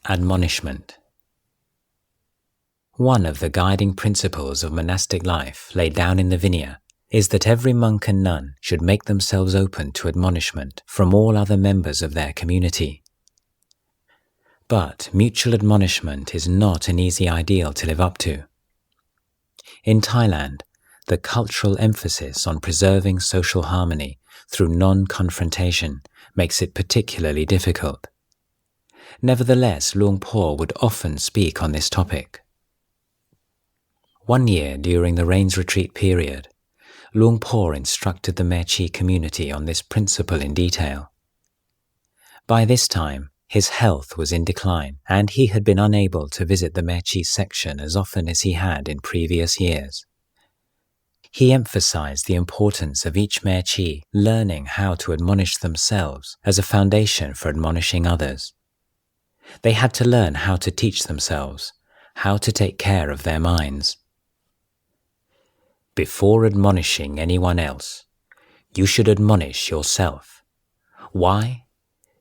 Admonishment. One of the guiding principles of monastic life laid down in the Vinaya is that every monk and nun should make themselves open to admonishment from all other members of their community. But mutual admonishment is not an easy ideal to live up to. In Thailand, the cultural emphasis on preserving social harmony through non-confrontation makes it particularly difficult. Nevertheless, Luang Por would often speak on this topic. One year during the Rains Retreat period, Luang Por instructed the Mechi community on this principle in detail. By this time, his health was in decline and he had been unable to visit the Mechi section as often as he had in previous years. He emphasized the importance of each Mechi learning how to admonish themselves as a foundation for admonishing others. They had to learn how to teach themselves, how to take care of their minds. Before admonishing anyone else, you should admonish yourself. Why?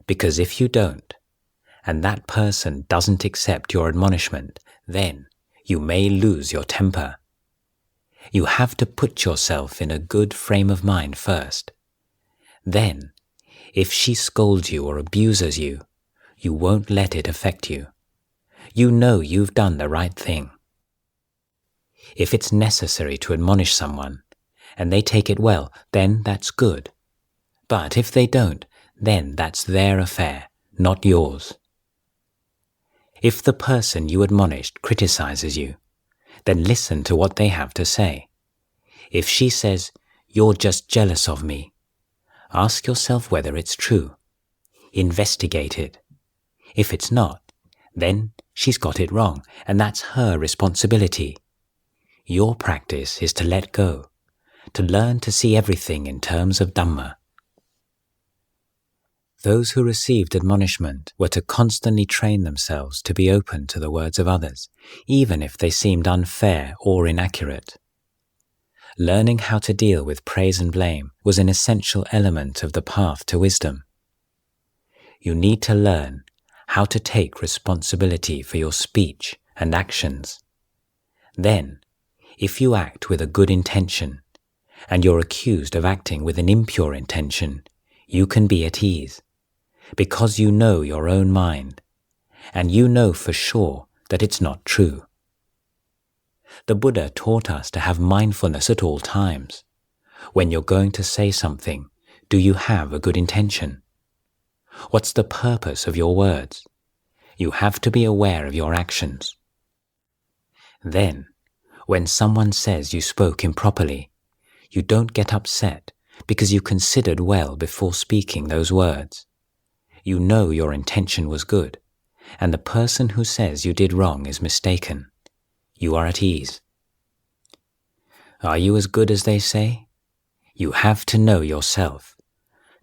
Because if you don't, and that person doesn't accept your admonishment, then you may lose your temper. You have to put yourself in a good frame of mind first. Then, if she scolds you or abuses you, you won't let it affect you. You know you've done the right thing. If it's necessary to admonish someone, and they take it well, then that's good. But if they don't, then that's their affair, not yours. If the person you admonished criticizes you, then listen to what they have to say. If she says, "You're just jealous of me," ask yourself whether it's true. Investigate it. If it's not, then she's got it wrong, and that's her responsibility. Your practice is to let go, to learn to see everything in terms of Dhamma. Those who received admonishment were to constantly train themselves to be open to the words of others, even if they seemed unfair or inaccurate. Learning how to deal with praise and blame was an essential element of the path to wisdom. You need to learn how to take responsibility for your speech and actions. Then, if you act with a good intention, and you're accused of acting with an impure intention, you can be at ease, because you know your own mind, and you know for sure that it's not true. The Buddha taught us to have mindfulness at all times. When you're going to say something, do you have a good intention? What's the purpose of your words? You have to be aware of your actions. Then, when someone says you spoke improperly, you don't get upset because you considered well before speaking those words. You know your intention was good, and the person who says you did wrong is mistaken. You are at ease. Are you as good as they say? You have to know yourself.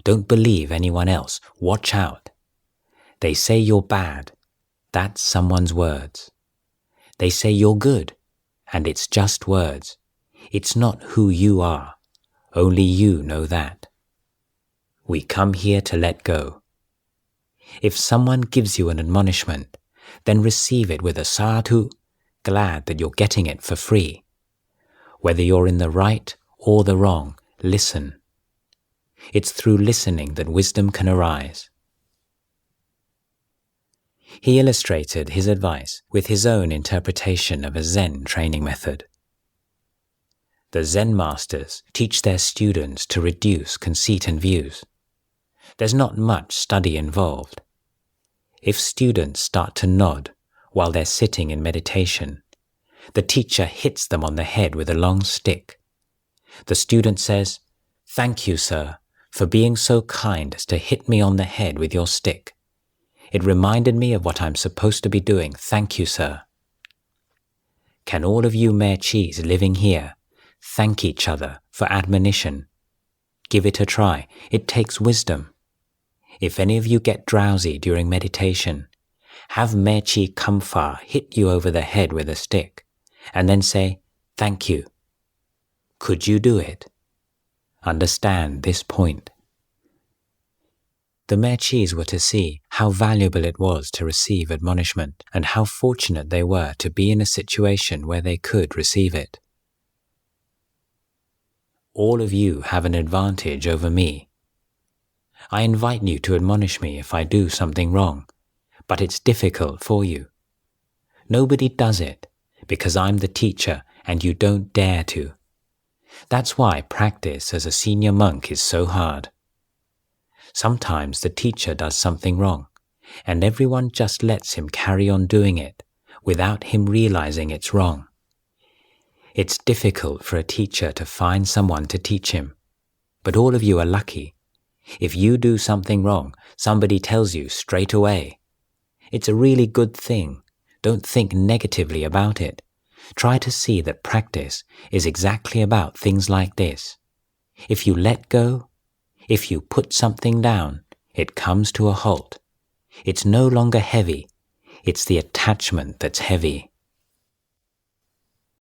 Don't believe anyone else. Watch out. They say you're bad. That's someone's words. They say you're good, and it's just words. It's not who you are. Only you know that. We come here to let go. If someone gives you an admonishment, then receive it with a sadhu, glad that you're getting it for free. Whether you're in the right or the wrong, listen. It's through listening that wisdom can arise. He illustrated his advice with his own interpretation of a Zen training method. The Zen masters teach their students to reduce conceit and views. There's not much study involved. If students start to nod while they're sitting in meditation, the teacher hits them on the head with a long stick. The student says, "Thank you, sir, for being so kind as to hit me on the head with your stick. It reminded me of what I'm supposed to be doing. Thank you, sir." Can all of you Mechis living here thank each other for admonition? Give it a try. It takes wisdom. If any of you get drowsy during meditation, have Mechi Kamfa hit you over the head with a stick, and then say, "Thank you." Could you do it? Understand this point. The Mechis were to see how valuable it was to receive admonishment and how fortunate they were to be in a situation where they could receive it. All of you have an advantage over me. I invite you to admonish me if I do something wrong, but it's difficult for you. Nobody does it because I'm the teacher and you don't dare to. That's why practice as a senior monk is so hard. Sometimes the teacher does something wrong, and everyone just lets him carry on doing it without him realizing it's wrong. It's difficult for a teacher to find someone to teach him, but all of you are lucky. If you do something wrong, somebody tells you straight away. It's a really good thing. Don't think negatively about it. Try to see that practice is exactly about things like this. If you let go, if you put something down, it comes to a halt. It's no longer heavy. It's the attachment that's heavy.